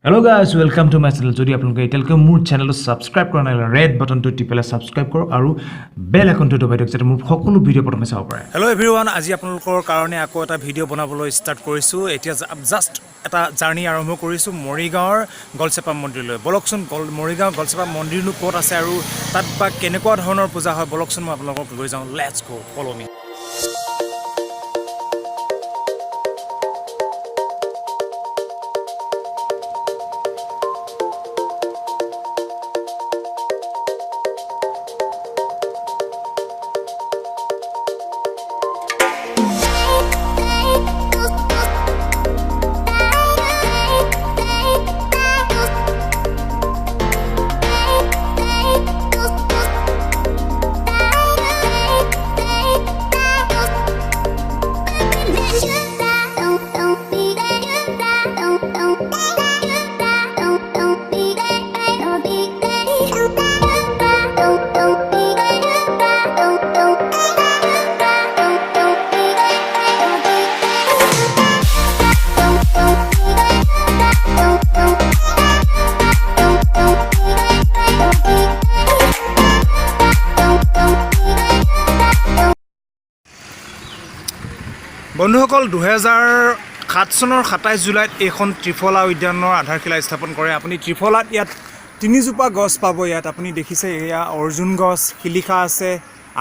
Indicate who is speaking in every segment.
Speaker 1: Hello guys, welcome to my channel. Jodi apnaloke etelke mur channel to subscribe kora nai red button to tipele subscribe koro aru bell icon to dabai diok jate mur hokolo video protome sabo pare.
Speaker 2: Hello everyone, আজি আপোনালোকৰ কাৰণে আকৌ এটা video বনাবলৈ start কৰিছো। এতিয়া just এটা journey আৰম্ভ কৰিছো মৰিগাঁৱৰ গলছেপা মন্দিৰলৈ। বলকচোন মৰিগাঁও গলছেপা মন্দিৰনো ক'ত আছে আৰু তাত বা কেনেকুৱা ধৰণৰ পূজা হয় বলকচোন মই আপোনালোকক লৈ যাওঁ। লেটস গো, ফলো মি। বন্ধুসকল 2007 চনৰ 27 জুলাইত এখন ত্ৰিফলা উদ্যানৰ আধাৰশিলা স্থাপন কৰে। আপুনি ত্ৰিফলাত ইয়াত তিনিজোপা গছ পাব। ইয়াত আপুনি দেখিছে এয়া অৰ্জুন গছ, শিলিখা আছে,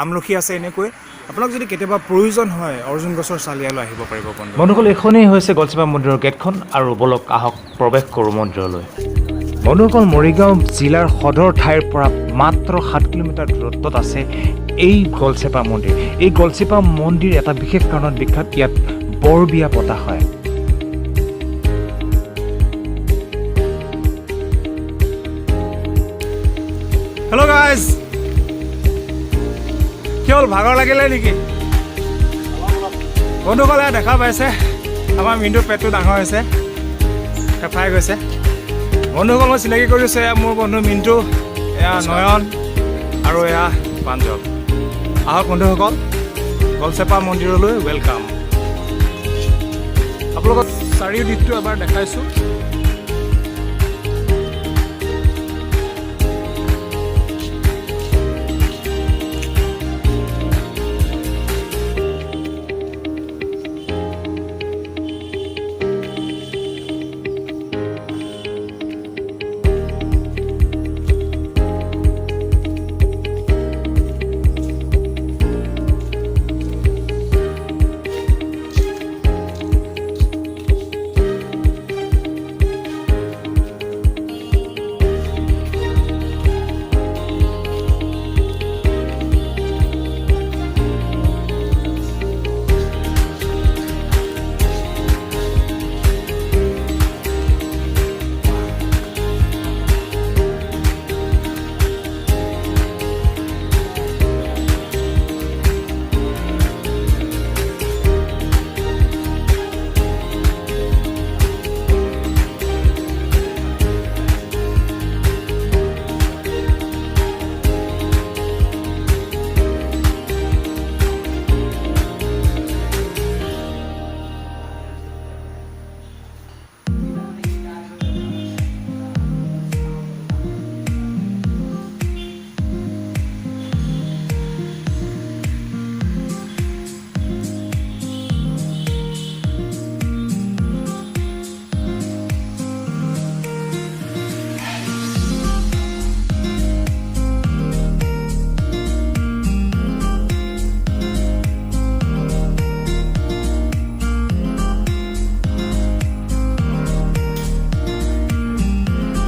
Speaker 2: আমলখি আছে। এনেকৈ আপোনাক যদি কেতিয়াবা প্ৰয়োজন হয় অৰ্জুন গছৰ চালিয়ালৈ আহিব পাৰিব।
Speaker 1: বন্ধুসকল এখনেই হৈছে গলছেপা মন্দিৰৰ গেটখন আৰু বলক আহক প্ৰৱেশ কৰোঁ মন্দিৰলৈ। বন্ধুসকল মৰিগাঁও জিলাৰ সদৰ ঠাইৰ পৰা মাত্ৰ 7 কিলোমিটাৰ দূৰত্বত আছে এই গলছেপা মন্দিৰ। এই গলছেপা মন্দিৰ এটা বিশেষ কাৰণত বিখ্যাত। ইয়াত বৰ বিয়া পতা হয়।
Speaker 2: হেল্ল' গাইজ, কি হ'ল ভাগৰ লাগিলে নেকি? বন্ধুসকলে দেখা পাইছে আমাৰ মিণ্টুৰ পেটটো ডাঙৰ হৈছে, ফেফাই গৈছে। বন্ধুসকল মই চিনাকি কৰিছোঁ, এয়া মোৰ বন্ধু মিণ্টু, এয়া নয়ন আৰু এয়া পাঞ্জল। আহক বন্ধুসকল গলছেপা মন্দিৰলৈ ৱেলকাম। আপোনালোকক চাৰিও দিশটো এবাৰ দেখাইছোঁ।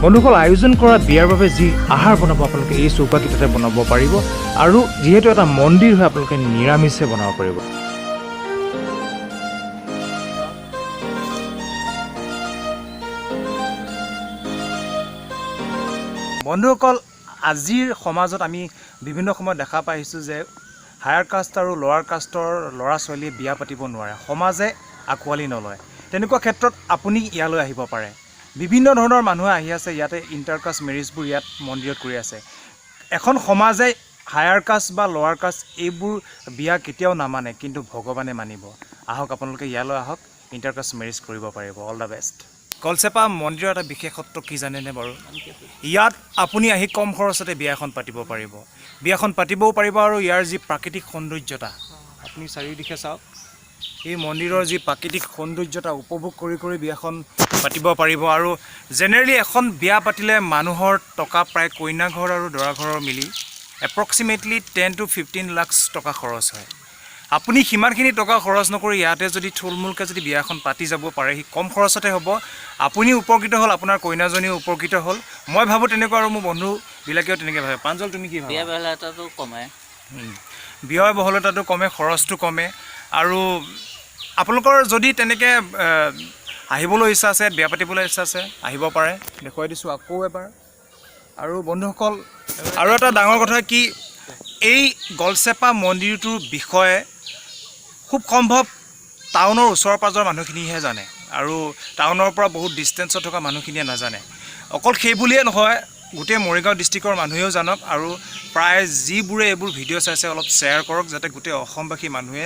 Speaker 1: বন্ধুসকল আয়োজন কৰা বিয়াৰ বাবে যি আহাৰ বনাব আপোনালোকে এই চৌকাকেইটাতে বনাব পাৰিব আৰু যিহেতু এটা মন্দিৰ হয় আপোনালোকে নিৰামিষে বনাব পাৰিব।
Speaker 2: বন্ধুসকল আজিৰ সমাজত আমি বিভিন্ন সময়ত দেখা পাইছোঁ যে হায়াৰ কাষ্ট আৰু লোৱাৰ কাষ্টৰ ল'ৰা ছোৱালীয়ে বিয়া পাতিব নোৱাৰে, সমাজে আঁকোৱালি নলয়। তেনেকুৱা ক্ষেত্ৰত আপুনি ইয়ালৈ আহিব পাৰে। বিভিন্ন ধৰণৰ মানুহে আহি আছে ইয়াতে ইণ্টাৰকাষ্ট মেৰিজবোৰ ইয়াত মন্দিৰত কৰি আছে। এখন সমাজে হায়াৰ কাষ্ট বা লোৱাৰ কাষ্ট এইবোৰ বিয়া কেতিয়াও নামানে, কিন্তু ভগৱানে মানিব। আহক আপোনালোকে ইয়ালৈ আহক, ইণ্টাৰকাষ্ট মেৰিজ কৰিব পাৰিব। All the best. গলচেপা মন্দিৰৰ এটা বিশেষত্ব কি জানেনে বাৰু? ইয়াত আপুনি আহি কম খৰচতে বিয়া এখন পাতিব পাৰিব। বিয়াখন পাতিবও পাৰিব আৰু ইয়াৰ যি প্ৰাকৃতিক সৌন্দৰ্যতা, আপুনি চাৰিওদিশে চাওক, এই মন্দিৰৰ যি প্ৰাকৃতিক সৌন্দৰ্যতা উপভোগ কৰি কৰি বিয়াখন পাতিব পাৰিব। আৰু জেনেৰেলি এখন বিয়া পাতিলে মানুহৰ টকা প্ৰায় কইনা ঘৰ আৰু দৰা ঘৰৰ মিলি এপ্ৰক্সিমেটলি 10 to 15 লাখ টকা খৰচ হয়। আপুনি সিমানখিনি টকা খৰচ নকৰি ইয়াতে যদি থুলমূলকৈ যদি বিয়াখন পাতি যাব পাৰে, সি কম খৰচতে হ'ব, আপুনি উপকৃত হ'ল, আপোনাৰ কইনাজনীও উপকৃত হ'ল। মই ভাবোঁ তেনেকুৱা, আৰু মোৰ বন্ধুবিলাকেও তেনেকৈ ভাবে। প্ৰাঞ্জল, তুমি কি ভাবা?
Speaker 3: ব্যয়বহুলতাটো কমে,
Speaker 2: ব্যয়বহুলতাটো কমে, খৰচটো কমে। আৰু আপোনালোকৰ যদি তেনেকৈ আহিবলৈ ইচ্ছা আছে, বিয়া পাতিবলৈ ইচ্ছা আছে, আহিব পাৰে। দেখুৱাই দিছোঁ আকৌ এবাৰ। আৰু বন্ধুসকল, আৰু এটা ডাঙৰ কথা কি, এই গলচেপা মন্দিৰটোৰ বিষয়ে খুব সম্ভৱ টাউনৰ ওচৰ পাজৰৰ মানুহখিনিহে জানে, আৰু টাউনৰ পৰা বহুত ডিষ্টেঞ্চত থকা মানুহখিনিয়ে নাজানে। অকল সেই বুলিয়ে নহয়, গোটেই মৰিগাঁও ডিষ্ট্ৰিক্টৰ মানুহেও জানক, আৰু প্ৰায় যিবোৰে এইবোৰ ভিডিঅ' চাইছে অলপ শ্বেয়াৰ কৰক, যাতে গোটেই অসমবাসী মানুহে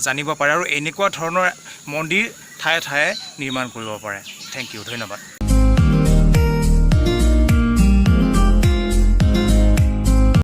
Speaker 2: জানিব পাৰে আৰু এনেকুৱা ধৰণৰ মন্দিৰ ঠায়ে ঠায়ে নিৰ্মাণ কৰিব পাৰে। থেংক ইউ, ধন্যবাদ।